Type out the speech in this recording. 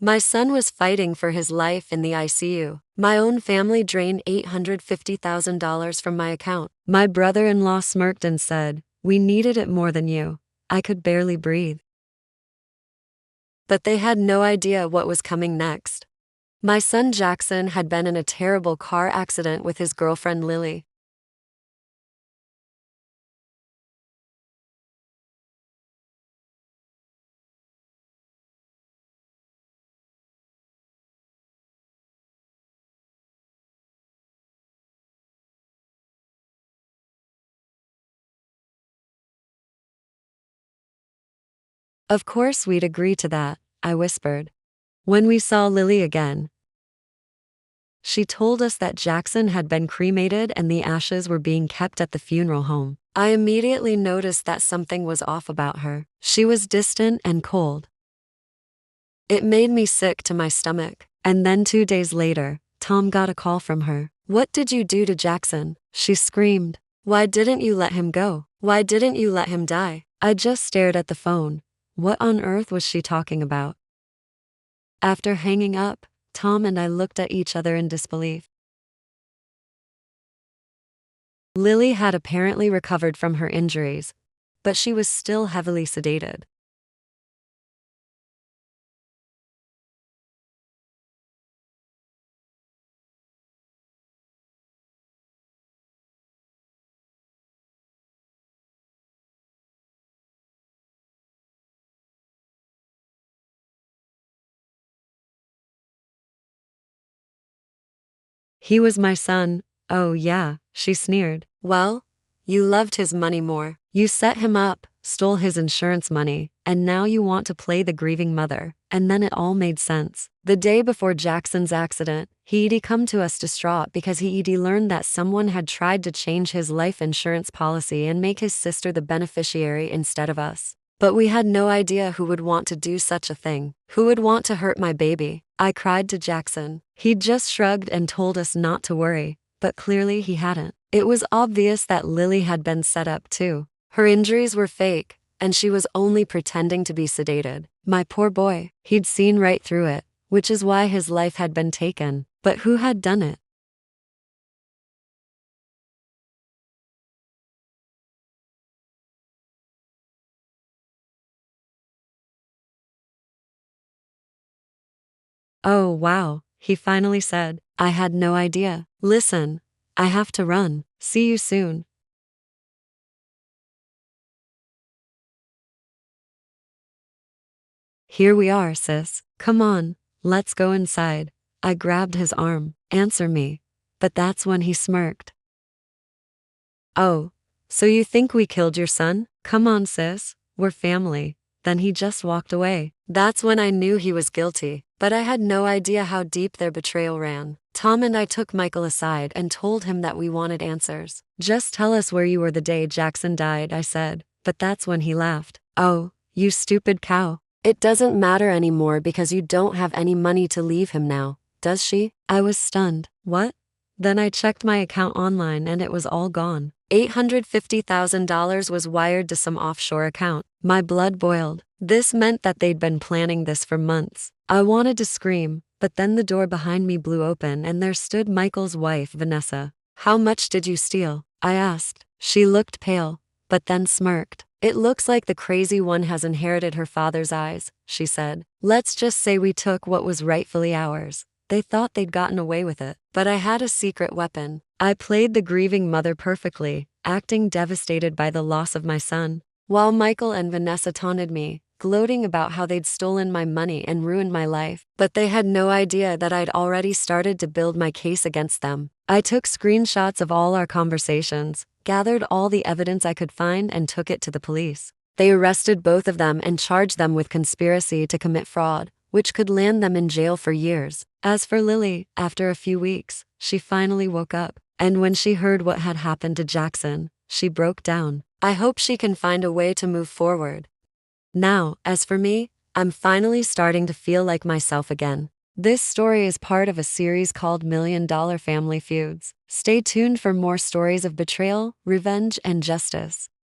My son was fighting for his life in the ICU. My own family drained $850,000 from my account. My brother-in-law smirked and said, "We needed it more than you." I could barely breathe. But they had no idea what was coming next. My son Jackson had been in a terrible car accident with his girlfriend Lily. Of course we'd agree to that, I whispered. When we saw Lily again, she told us that Jackson had been cremated and the ashes were being kept at the funeral home. I immediately noticed that something was off about her. She was distant and cold. It made me sick to my stomach. And then 2 days later, Tom got a call from her. "What did you do to Jackson?" she screamed. "Why didn't you let him go? Why didn't you let him die?" I just stared at the phone. What on earth was she talking about? After hanging up, Tom and I looked at each other in disbelief. Lily had apparently recovered from her injuries, but she was still heavily sedated. "He was my son." "Oh yeah," she sneered. "Well, you loved his money more. You set him up, stole his insurance money, and now you want to play the grieving mother." And then it all made sense. The day before Jackson's accident, he'd come to us distraught because he'd learned that someone had tried to change his life insurance policy and make his sister the beneficiary instead of us. But we had no idea who would want to do such a thing. Who would want to hurt my baby? I cried to Jackson. He'd just shrugged and told us not to worry, but clearly he hadn't. It was obvious that Lily had been set up too. Her injuries were fake, and she was only pretending to be sedated. My poor boy, he'd seen right through it, which is why his life had been taken. But who had done it? "Oh wow," he finally said. "I had no idea. Listen, I have to run. See you soon." "Here we are, sis. Come on, let's go inside." I grabbed his arm. "Answer me." But that's when he smirked. "Oh, so you think we killed your son? Come on, sis. We're family." Then he just walked away. That's when I knew he was guilty, but I had no idea how deep their betrayal ran. Tom and I took Michael aside and told him that we wanted answers. "Just tell us where you were the day Jackson died," I said. But that's when he laughed. "Oh, you stupid cow. It doesn't matter anymore because you don't have any money to leave him now, does she?" I was stunned. What? Then I checked my account online and it was all gone. $850,000 was wired to some offshore account. My blood boiled. This meant that they'd been planning this for months. I wanted to scream, but then the door behind me blew open and there stood Michael's wife, Vanessa. "How much did you steal?" I asked. She looked pale, but then smirked. "It looks like the crazy one has inherited her father's eyes," she said. "Let's just say we took what was rightfully ours. They thought they'd gotten away with it, but I had a secret weapon." I played the grieving mother perfectly, acting devastated by the loss of my son, while Michael and Vanessa taunted me, gloating about how they'd stolen my money and ruined my life. But they had no idea that I'd already started to build my case against them. I took screenshots of all our conversations, gathered all the evidence I could find and took it to the police. They arrested both of them and charged them with conspiracy to commit fraud, which could land them in jail for years. As for Lily, after a few weeks, she finally woke up. And when she heard what had happened to Jackson, she broke down. I hope she can find a way to move forward. Now, as for me, I'm finally starting to feel like myself again. This story is part of a series called $1 Million Family Feuds. Stay tuned for more stories of betrayal, revenge, and justice.